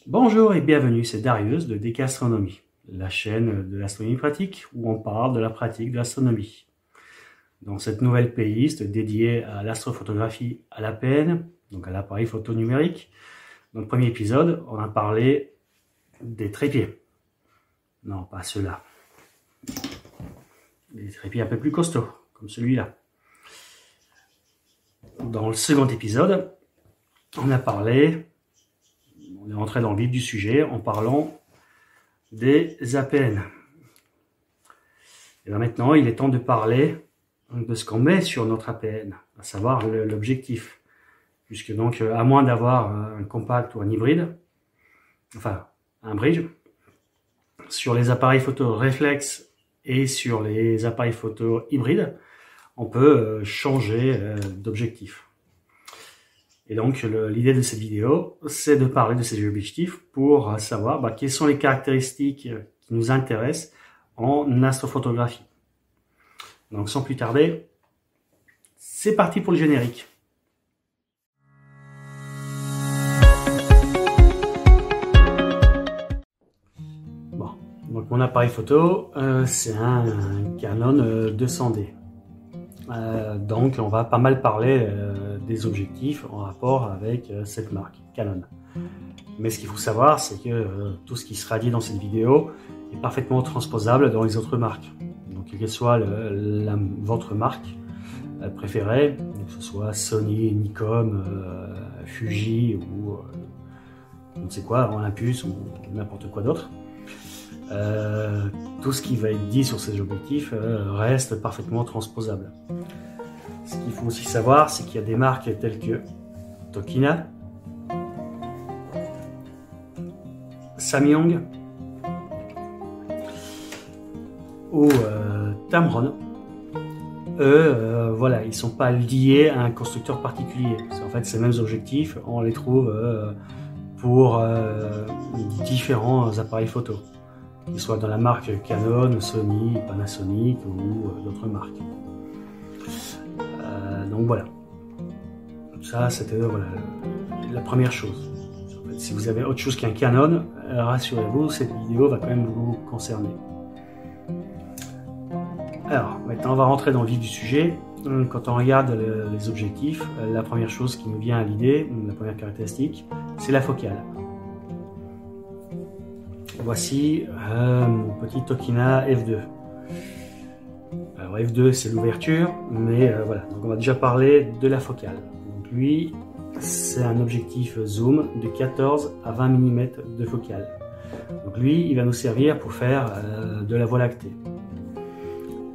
Bonjour et bienvenue, c'est Darius de DK Astronomie, la chaîne de l'astronomie pratique où on parle de la pratique de l'astronomie. Dans cette nouvelle playlist dédiée à l'astrophotographie à l'APN, donc à l'appareil photo numérique, dans le premier épisode, on a parlé des trépieds. Non, pas ceux-là. Des trépieds un peu plus costauds, comme celui-là. Dans le second épisode, on est rentré dans le vif du sujet en parlant des APN. Et là maintenant, il est temps de parler de ce qu'on met sur notre APN, à savoir l'objectif. Puisque donc, à moins d'avoir un compact ou un hybride, enfin un bridge, sur les appareils photo réflexes et sur les appareils photo hybrides, on peut changer d'objectif. Et donc, l'idée de cette vidéo, c'est de parler de ces objectifs pour savoir quelles sont les caractéristiques qui nous intéressent en astrophotographie. Donc, sans plus tarder, c'est parti pour le générique. Bon, donc mon appareil photo, c'est un Canon 200D. Donc on va pas mal parler des objectifs en rapport avec cette marque, Canon. Mais ce qu'il faut savoir, c'est que tout ce qui sera dit dans cette vidéo est parfaitement transposable dans les autres marques. Donc quelle que soit votre marque préférée, que ce soit Sony, Nikon, Fuji ou je ne sais quoi, Olympus ou n'importe quoi d'autre. Tout ce qui va être dit sur ces objectifs reste parfaitement transposable. Ce qu'il faut aussi savoir, c'est qu'il y a des marques telles que Tokina, Samyang ou Tamron. Eux, voilà, ils sont pas liés à un constructeur particulier. En fait, ces mêmes objectifs, on les trouve pour différents appareils photo, qu'ils soient dans la marque Canon, Sony, Panasonic ou d'autres marques. Donc voilà. Ça, c'était la première chose. En fait, si vous avez autre chose qu'un Canon, rassurez-vous, cette vidéo va quand même vous concerner. Alors, maintenant, on va rentrer dans le vif du sujet. Quand on regarde les objectifs, la première chose qui nous vient à l'idée, la première caractéristique, c'est la focale. Voici mon petit Tokina F2. Alors F2 c'est l'ouverture, mais voilà, donc on va déjà parler de la focale. Donc lui, c'est un objectif zoom de 14 à 20 mm de focale. Donc lui, il va nous servir pour faire de la Voie lactée.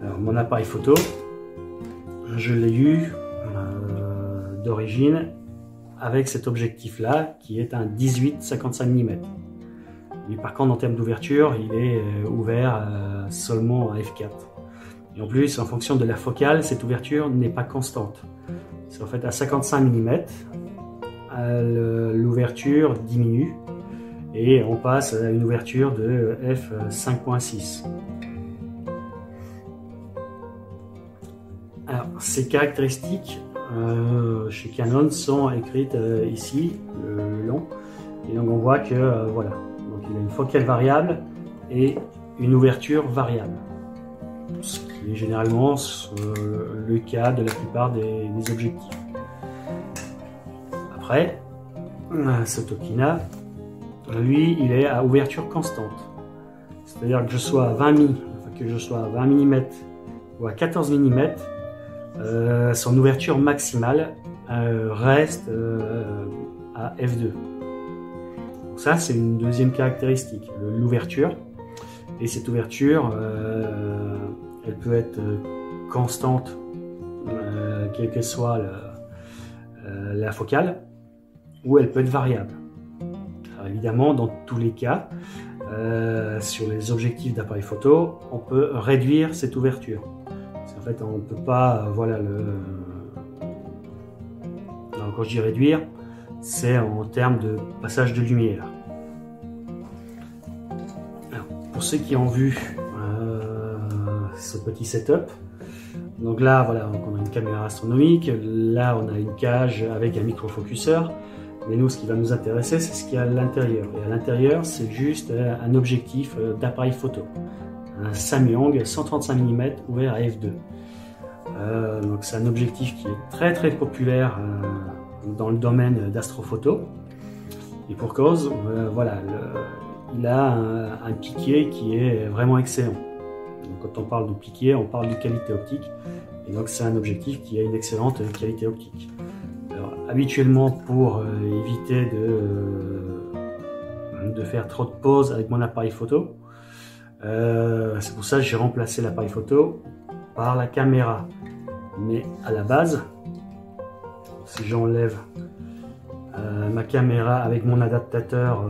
Alors mon appareil photo, je l'ai eu d'origine avec cet objectif-là, qui est un 18-55 mm. Mais par contre, en termes d'ouverture, il est ouvert seulement à f4. Et en plus, en fonction de la focale, cette ouverture n'est pas constante. C'est en fait à 55 mm, l'ouverture diminue et on passe à une ouverture de f5.6. Alors, ces caractéristiques chez Canon sont écrites ici, le long. Et donc on voit que voilà. Donc il a une focale variable et une ouverture variable. Ce qui est généralement le cas de la plupart des objectifs. Après, ce Tokina, lui, il est à ouverture constante. C'est-à-dire que je sois à 20 mm ou à 14 mm, son ouverture maximale reste à f2. Donc ça, c'est une deuxième caractéristique, l'ouverture. Et cette ouverture, elle peut être constante, quelle que soit la focale, ou elle peut être variable. Alors évidemment, dans tous les cas, sur les objectifs d'appareil photo, on peut réduire cette ouverture. En fait, on ne peut pas, voilà, alors, quand je dis réduire, c'est en termes de passage de lumière. Alors, pour ceux qui ont vu ce petit setup, donc là, voilà, on a une caméra astronomique, là on a une cage avec un microfocuseur, Mais nous, ce qui va nous intéresser, c'est ce qu'il y a à l'intérieur. Et à l'intérieur, c'est juste un objectif d'appareil photo. Un Samyang 135 mm ouvert à f2. Donc c'est un objectif qui est très populaire dans le domaine d'astrophoto. Et pour cause, voilà, il a un piqué qui est vraiment excellent. Donc, quand on parle de piqué, on parle de qualité optique. Et donc c'est un objectif qui a une excellente qualité optique. Alors, habituellement, pour éviter de faire trop de poses avec mon appareil photo, c'est pour ça que j'ai remplacé l'appareil photo par la caméra. Mais à la base, si j'enlève ma caméra avec mon adaptateur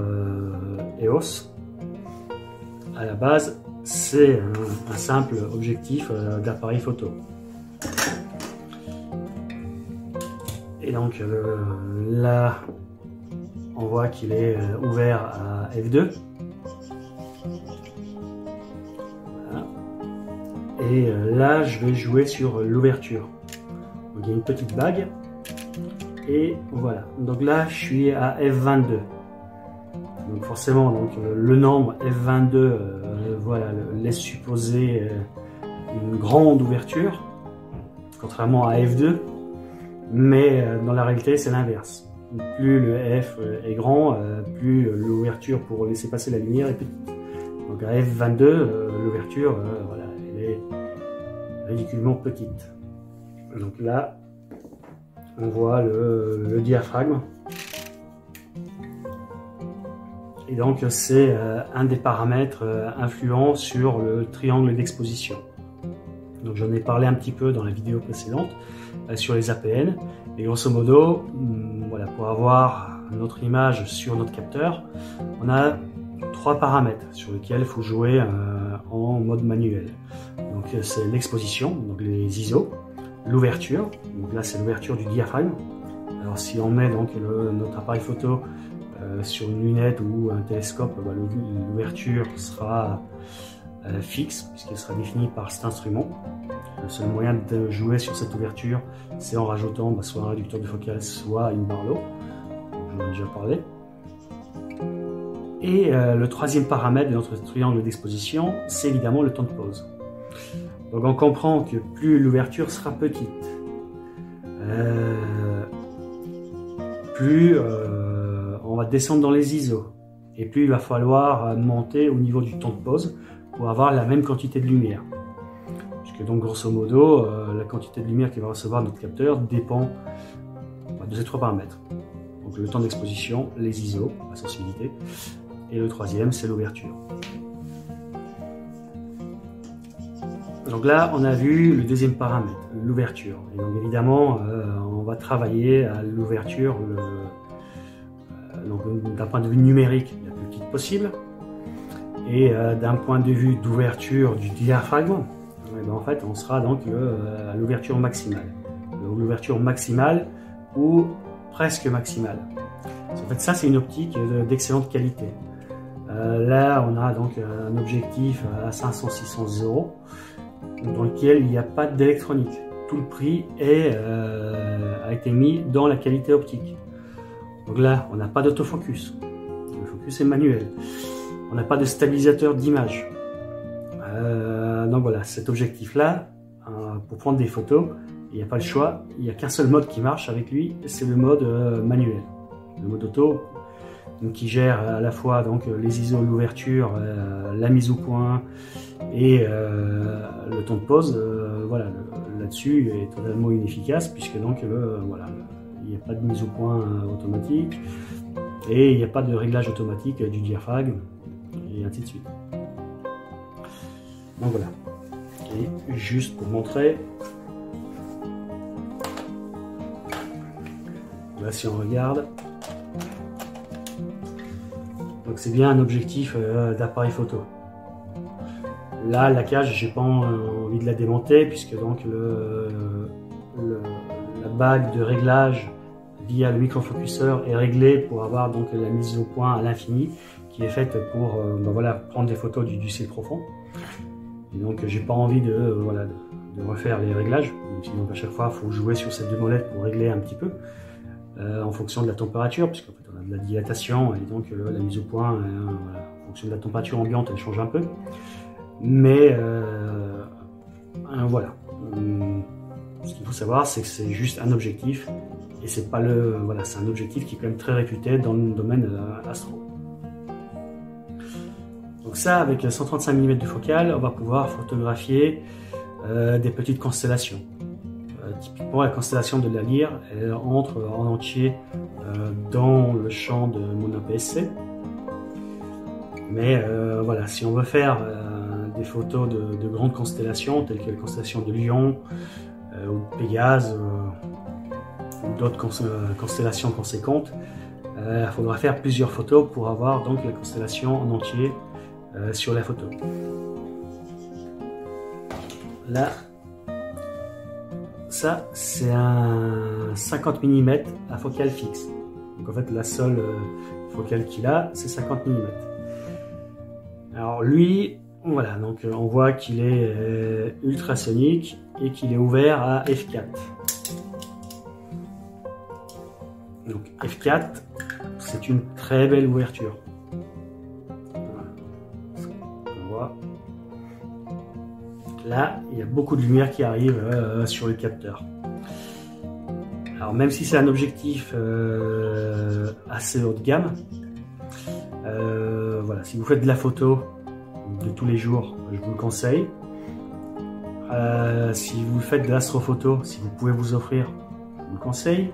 EOS, à la base, c'est un simple objectif d'appareil photo. Et donc là, on voit qu'il est ouvert à f2. Voilà. Et là, je vais jouer sur l'ouverture. Donc il y a une petite bague. Et voilà. Donc là, je suis à f22. Donc forcément, donc, le nombre f22 voilà, laisse supposer une grande ouverture, contrairement à f2. Mais dans la réalité, c'est l'inverse. Plus le f est grand, plus l'ouverture pour laisser passer la lumière est petite. Donc à f22, l'ouverture, voilà, elle est ridiculement petite. Donc là, on voit le diaphragme. Et donc c'est un des paramètres influents sur le triangle d'exposition. Donc j'en ai parlé un petit peu dans la vidéo précédente sur les APN. Et grosso modo, voilà, pour avoir notre image sur notre capteur, on a 3 paramètres sur lesquels il faut jouer en mode manuel. Donc c'est l'exposition, donc les ISO, l'ouverture, donc là c'est l'ouverture du diaphragme. Alors si on met donc notre appareil photo sur une lunette ou un télescope, bah, l'ouverture sera fixe puisqu'elle sera définie par cet instrument. Le seul moyen de jouer sur cette ouverture, c'est en rajoutant soit un réducteur de focale, soit une barre-lot. J'en ai déjà parlé. Et le troisième paramètre de notre triangle d'exposition, c'est évidemment le temps de pause. Donc on comprend que plus l'ouverture sera petite, plus on va descendre dans les ISO, et plus il va falloir monter au niveau du temps de pause pour avoir la même quantité de lumière. Puisque donc grosso modo, la quantité de lumière qu'il va recevoir notre capteur dépend de ces 3 paramètres. Donc le temps d'exposition, les ISO, la sensibilité, et le troisième c'est l'ouverture. Donc là on a vu le deuxième paramètre, l'ouverture. Et donc évidemment on va travailler à l'ouverture d'un point de vue numérique la plus petite possible. Et d'un point de vue d'ouverture du diaphragme, ben en fait, on sera donc à l'ouverture maximale. L'ouverture maximale ou presque maximale. En fait, ça, c'est une optique d'excellente qualité. Là, on a donc un objectif à 500-600 euros, dans lequel il n'y a pas d'électronique. Tout le prix a été mis dans la qualité optique. Donc là, on n'a pas d'autofocus. Le focus est manuel. On n'a pas de stabilisateur d'image. Donc voilà, cet objectif-là, pour prendre des photos, il n'y a pas le choix. Il n'y a qu'un seul mode qui marche avec lui, c'est le mode manuel. Le mode auto, donc, qui gère à la fois donc, les ISO, l'ouverture, la mise au point et le temps de pause. Voilà, là-dessus est totalement inefficace puisque donc voilà, il n'y a pas de mise au point automatique et il n'y a pas de réglage automatique du diaphragme et ainsi de suite. Donc voilà, et juste pour montrer, là si on regarde, donc c'est bien un objectif d'appareil photo. Là la cage, j'ai pas envie de la démonter puisque donc la bague de réglage via le microfocuseur est réglée pour avoir donc la mise au point à l'infini qui est faite pour ben voilà, prendre des photos du ciel profond. Et donc j'ai pas envie de refaire les réglages, donc à chaque fois il faut jouer sur cette 2 molettes pour régler un petit peu. en fonction de la température, puisqu'en fait on a de la dilatation et donc la mise au point, voilà, en fonction de la température ambiante, elle change un peu. Mais voilà. Ce qu'il faut savoir, c'est que c'est juste un objectif et c'est pas le voilà, c'est un objectif qui est quand même très réputé dans le domaine astro. Donc ça, avec 135 mm de focale, on va pouvoir photographier des petites constellations. Typiquement, la constellation de la Lyre, elle entre en entier dans le champ de mon APS-C. Mais voilà, si on veut faire des photos de grandes constellations, telles que la constellation de Lion ou de Pégase ou d'autres constellations conséquentes, il faudra faire plusieurs photos pour avoir donc la constellation en entier sur la photo. Là, ça c'est un 50 mm à focale fixe. Donc en fait la seule focale qu'il a, c'est 50 mm. Alors lui, voilà, donc on voit qu'il est ultrasonique et qu'il est ouvert à f4. Donc f4, c'est une très belle ouverture. Voilà. On voit. Là, il y a beaucoup de lumière qui arrive sur le capteur. Alors même si c'est un objectif assez haut de gamme, voilà, si vous faites de la photo de tous les jours, je vous le conseille. Si vous faites de l'astrophoto, si vous pouvez vous offrir, je vous le conseille.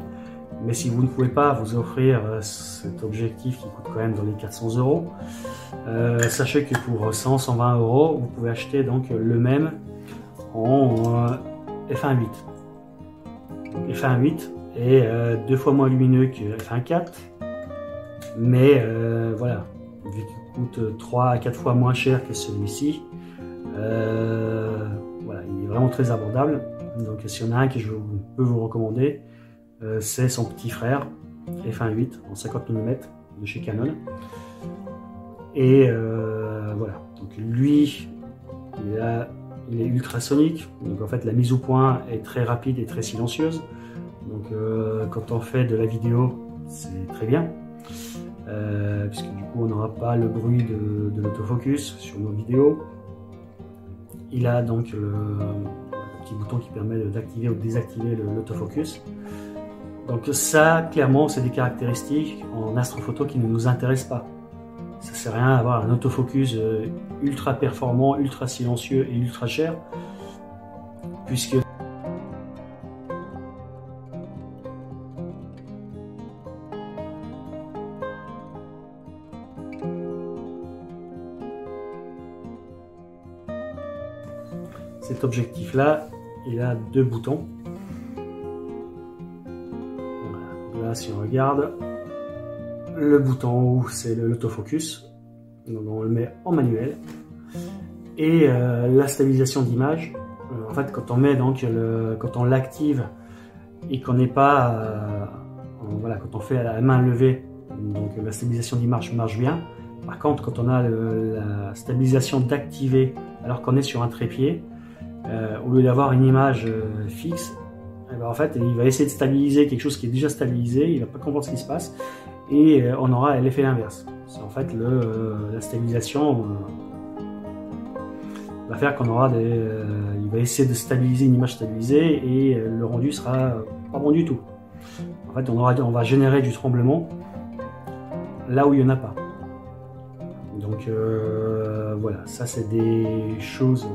Mais si vous ne pouvez pas vous offrir cet objectif qui coûte quand même dans les 400 €, sachez que pour 100-120 €, vous pouvez acheter donc le même en f1.8. f1.8 est 2 fois moins lumineux que f1.4, mais voilà, vu qu'il coûte 3 à 4 fois moins cher que celui-ci, voilà, il est vraiment très abordable. Donc s'il y en a un que je peux vous recommander, c'est son petit frère f1.8 en 50 mm de chez Canon. Et voilà, donc lui il est ultrasonique, donc en fait la mise au point est très rapide et très silencieuse. Donc quand on fait de la vidéo, c'est très bien, puisque du coup on n'aura pas le bruit de l'autofocus sur nos vidéos. Il a donc le petit bouton qui permet d'activer ou de désactiver l'autofocus. Donc ça, clairement, c'est des caractéristiques en astrophoto qui ne nous intéressent pas. Ça sert à rien d'avoir un autofocus ultra performant, ultra silencieux et ultra cher, puisque cet objectif-là, il a deux boutons. Voilà. Là, si on regarde, le bouton en haut, c'est l'autofocus. Donc on le met en manuel. Et la stabilisation d'image, en fait, quand on met donc quand on l'active et qu'on n'est pas, voilà, quand on fait à la main levée, donc la stabilisation d'image marche bien. Par contre, quand on a la stabilisation d'activer alors qu'on est sur un trépied, au lieu d'avoir une image fixe, ben en fait, il va essayer de stabiliser quelque chose qui est déjà stabilisé, il ne va pas comprendre ce qui se passe, et on aura l'effet inverse. En fait, la stabilisation va faire qu'on aura il va essayer de stabiliser une image stabilisée et le rendu sera pas bon du tout. En fait, on va générer du tremblement là où il n'y en a pas. Donc voilà, ça c'est des choses,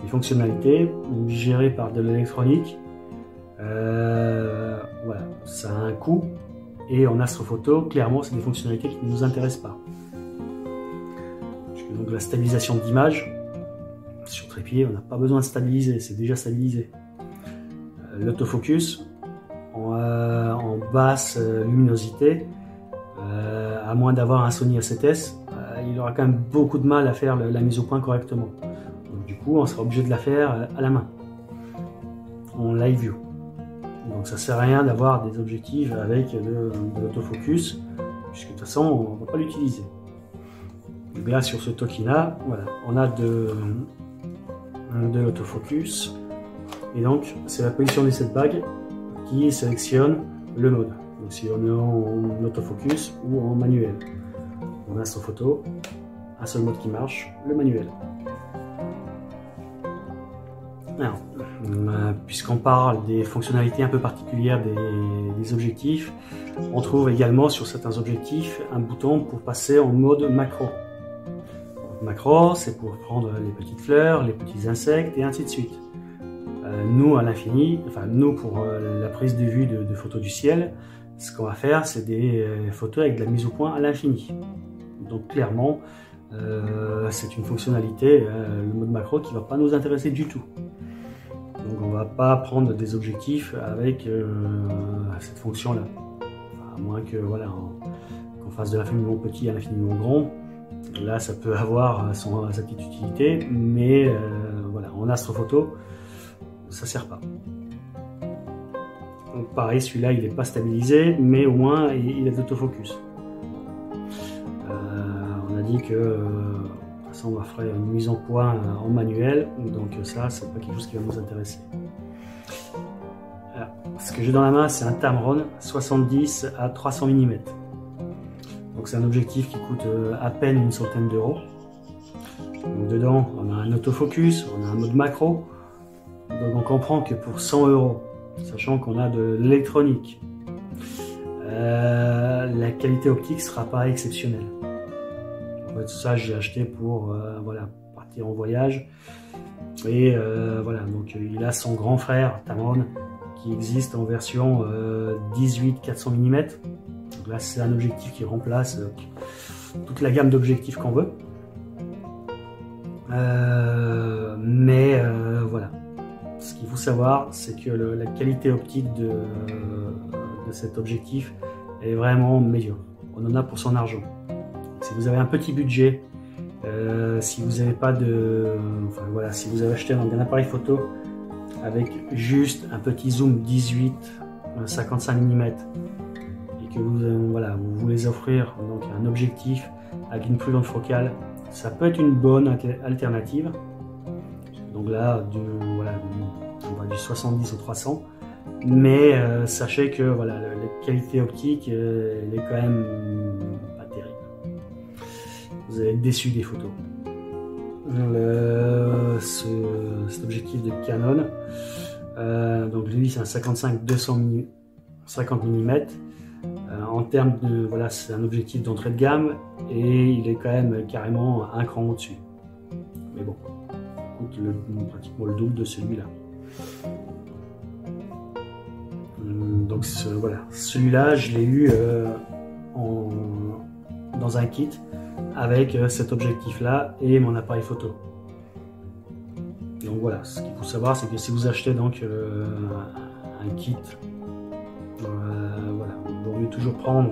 des fonctionnalités gérées par de l'électronique. Voilà, ça a un coût. Et en astrophoto, clairement, c'est des fonctionnalités qui ne nous intéressent pas. Donc la stabilisation d'image, sur trépied, on n'a pas besoin de stabiliser, c'est déjà stabilisé. L'autofocus, en basse luminosité, à moins d'avoir un Sony A7S, il aura quand même beaucoup de mal à faire la mise au point correctement. Donc, du coup, on sera obligé de la faire à la main, en live view. Donc ça sert à rien d'avoir des objectifs avec de l'autofocus, puisque de toute façon on ne va pas l'utiliser. Là sur ce Tokina, voilà, on a de l'autofocus, et donc c'est la position des 7 bagues qui sélectionne le mode. Donc si on est en autofocus ou en manuel. On a astrophoto, un seul mode qui marche, le manuel. Alors, puisqu'on parle des fonctionnalités un peu particulières des objectifs, on trouve également sur certains objectifs un bouton pour passer en mode macro. Donc, macro, c'est pour prendre les petites fleurs, les petits insectes et ainsi de suite. Nous, à l'infini, enfin nous pour la prise de vue de photos du ciel, ce qu'on va faire, c'est des photos avec de la mise au point à l'infini. Donc clairement, c'est une fonctionnalité, le mode macro, qui ne va pas nous intéresser du tout. Donc on ne va pas prendre des objectifs avec cette fonction-là. Enfin, à moins que voilà, qu'on fasse de l'infiniment petit à l'infiniment grand. Là, ça peut avoir sa petite utilité, mais voilà, en astrophoto, ça ne sert pas. Donc pareil, celui-là, il n'est pas stabilisé, mais au moins, il est d'autofocus. On a dit que de toute façon, on va faire une mise en point en manuel, donc ça, c'est pas quelque chose qui va nous intéresser. Alors, ce que j'ai dans la main, c'est un Tamron 70 à 300 mm. Donc c'est un objectif qui coûte à peine une centaine d'euros. Dedans, on a un autofocus, on a un mode macro. Donc on comprend que pour 100 euros, sachant qu'on a de l'électronique, la qualité optique ne sera pas exceptionnelle. En fait, ça, j'ai acheté pour voilà, partir en voyage. Et voilà, donc il a son grand frère Tamron qui existe en version 18-400 mm. Donc là, c'est un objectif qui remplace toute la gamme d'objectifs qu'on veut. Voilà. Ce qu'il faut savoir, c'est que la qualité optique de cet objectif est vraiment médiocre. On en a pour son argent. Si vous avez un petit budget, si vous n'avez pas enfin voilà, si vous avez acheté un appareil photo avec juste un petit zoom 18-55 mm et que voilà, vous voulez offrir donc un objectif avec une plus grande focale, ça peut être une bonne alternative. Donc là, on va du 70 au 300, mais sachez que voilà, la qualité optique elle est quand même pas terrible. Vous allez être déçu des photos. Cet objectif de Canon, donc lui c'est un 55-250 mm. En termes de voilà, c'est un objectif d'entrée de gamme et il est quand même carrément un cran au-dessus. Mais bon, coûte pratiquement le double de celui-là. Donc voilà, celui-là je l'ai eu dans un kit avec cet objectif-là et mon appareil photo. Donc voilà, ce qu'il faut savoir, c'est que si vous achetez donc un kit, voilà, il vaut mieux toujours prendre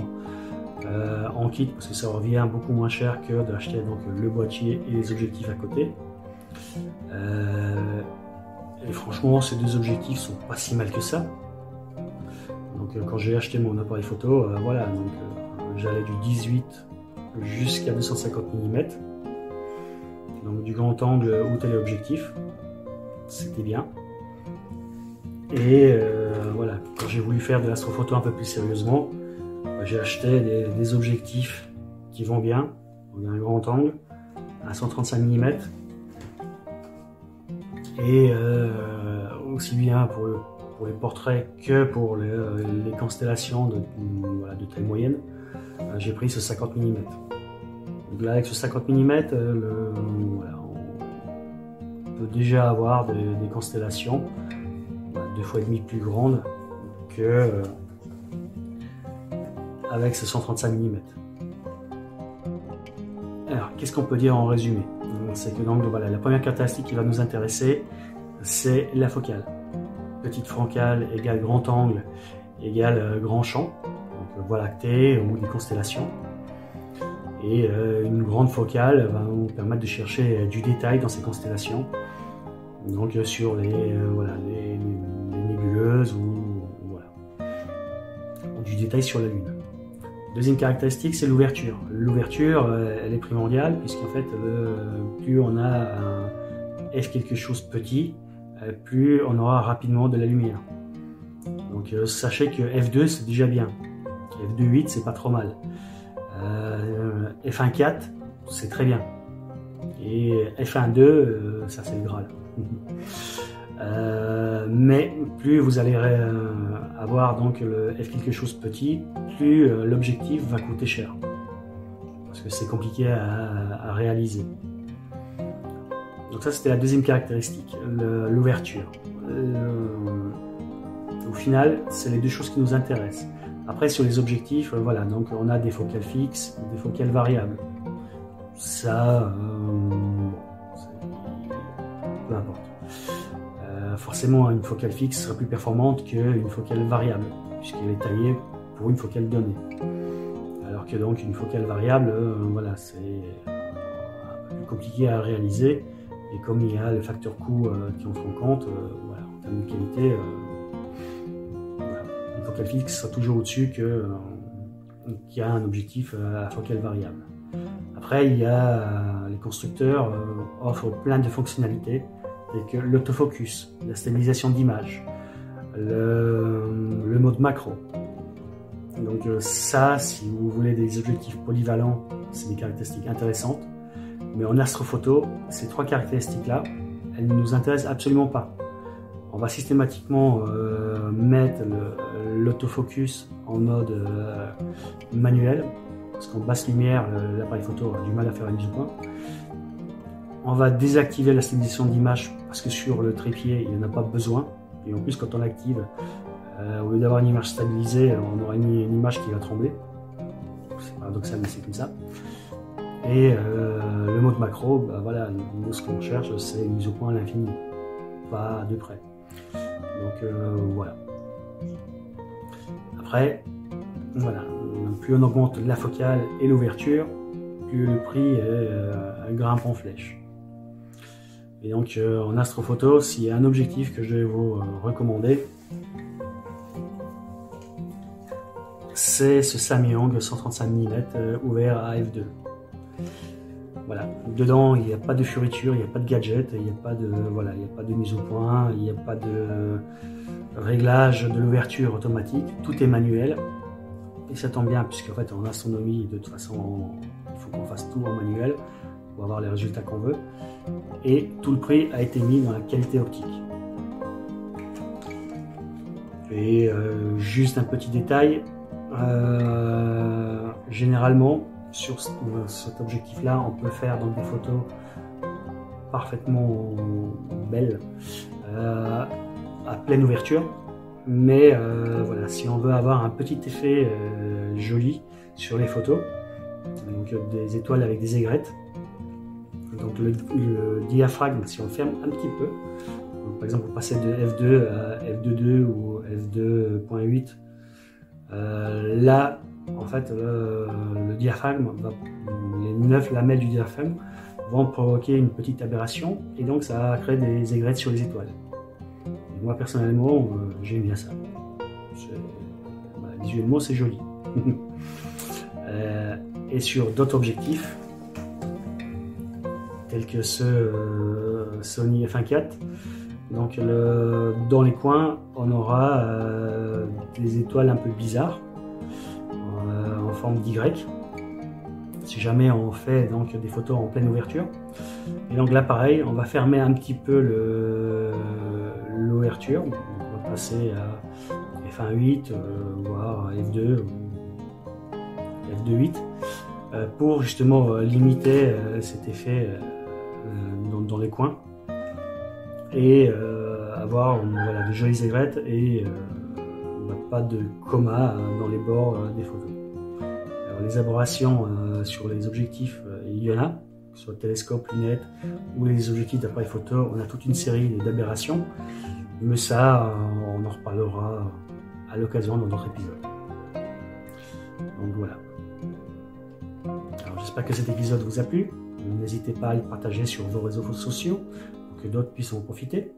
en kit parce que ça revient beaucoup moins cher que d'acheter donc le boîtier et les objectifs à côté. Et franchement, ces deux objectifs sont pas si mal que ça. Donc quand j'ai acheté mon appareil photo, voilà, donc j'allais du 18 jusqu'à 250 mm. Donc du grand angle ou téléobjectif, c'était bien. Et voilà, quand j'ai voulu faire de l'astrophoto un peu plus sérieusement, j'ai acheté des objectifs qui vont bien. On a un grand angle à 135 mm et aussi bien pour les portraits que pour les constellations voilà, de taille moyenne. J'ai pris ce 50 mm. Donc là, avec ce 50 mm, voilà, on peut déjà avoir des constellations 2,5 fois plus grandes que avec ce 135 mm. Alors, qu'est-ce qu'on peut dire en résumé? C'est que donc voilà, la première caractéristique qui va nous intéresser, c'est la focale. Petite focale égale grand angle égale grand champ, donc Voie lactée ou des constellations. Et une grande focale va nous permettre de chercher du détail dans ces constellations, donc sur voilà, les nébuleuses ou du détail sur la Lune. Deuxième caractéristique, c'est l'ouverture. L'ouverture, elle est primordiale puisqu'en fait, plus on a quelque chose petit, plus on aura rapidement de la lumière. Donc sachez que F2 c'est déjà bien. F2.8 c'est pas trop mal. F1.4 c'est très bien. Et F1.2 ça c'est le Graal. Mais plus vous allez avoir donc le F quelque chose petit, plus l'objectif va coûter cher. Parce que c'est compliqué à réaliser. Donc ça c'était la deuxième caractéristique, l'ouverture. Au final, c'est les deux choses qui nous intéressent. Après sur les objectifs, voilà, donc on a des focales fixes, des focales variables. Ça, peu importe. Forcément, une focale fixe sera plus performante qu'une focale variable, puisqu'elle est taillée pour une focale donnée. Alors que donc une focale variable, voilà, c'est un peu plus compliqué à réaliser. Et comme il y a le facteur coût qui entre en compte, voilà, en termes de qualité, voilà, une focale fixe sera toujours au-dessus qu'il y a un objectif à focale variable. Après, il y a les constructeurs offrent plein de fonctionnalités, telles que l'autofocus, la stabilisation d'image, le mode macro. Donc ça, si vous voulez des objectifs polyvalents, c'est des caractéristiques intéressantes. Mais en astrophoto, ces trois caractéristiques-là, elles ne nous intéressent absolument pas. On va systématiquement mettre l'autofocus en mode manuel, parce qu'en basse lumière, l'appareil photo a du mal à faire la mise au point. On va désactiver la stabilisation d'image, parce que sur le trépied, il n'y en a pas besoin. Et en plus, quand on l'active, au lieu d'avoir une image stabilisée, on aura une image qui va trembler. C'est paradoxal, mais c'est comme ça. Et le mode macro, bah voilà, nous, ce qu'on cherche, c'est une mise au point à l'infini, pas de près. Donc voilà. Après, voilà, plus on augmente la focale et l'ouverture, plus le prix grimpe en flèche. Et donc en astrophoto, s'il y a un objectif que je vais vous recommander, c'est ce Samyang 135 mm ouvert à f2. Voilà, dedans il n'y a pas de fioriture, il n'y a pas de gadget, il n'y a pas de voilà, il n'y a pas de mise au point, il n'y a pas de réglage de l'ouverture automatique, tout est manuel. Et ça tombe bien puisqu'en fait en astronomie de toute façon il faut qu'on fasse tout en manuel pour avoir les résultats qu'on veut. Et tout le prix a été mis dans la qualité optique. Et juste un petit détail, généralement sur cet objectif là on peut faire donc des photos parfaitement belles à pleine ouverture, mais voilà, si on veut avoir un petit effet joli sur les photos, donc des étoiles avec des aigrettes, donc le diaphragme, si on le ferme un petit peu, donc par exemple vous passez de f2 à f2.2 ou f2.8, là en fait le diaphragme, les 9 lamelles du diaphragme vont provoquer une petite aberration et donc ça va créer des aigrettes sur les étoiles. Et moi personnellement j'aime bien ça, voilà, visuellement c'est joli. Et sur d'autres objectifs tels que ce Sony F1.4, donc dans les coins on aura des étoiles un peu bizarres en forme d'Y, si jamais on fait donc des photos en pleine ouverture. Et donc là pareil, on va fermer un petit peu l'ouverture, on va passer à F1.8 voire F2 ou F2.8 pour justement limiter cet effet dans les coins et avoir voilà, de jolies aigrettes et pas de coma dans les bords des photos. Alors, les aberrations sur les objectifs, il y en a, que ce soit télescope, lunettes ou les objectifs d'appareil photo, on a toute une série d'aberrations, mais ça on en reparlera à l'occasion dans d'autres épisodes. Donc voilà. Alors j'espère que cet épisode vous a plu. N'hésitez pas à le partager sur vos réseaux sociaux pour que d'autres puissent en profiter.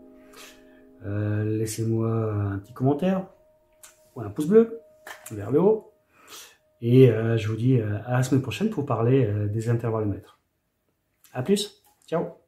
Laissez-moi un petit commentaire ou un pouce bleu vers le haut. Et je vous dis à la semaine prochaine pour parler des intervalomètres. A plus, ciao!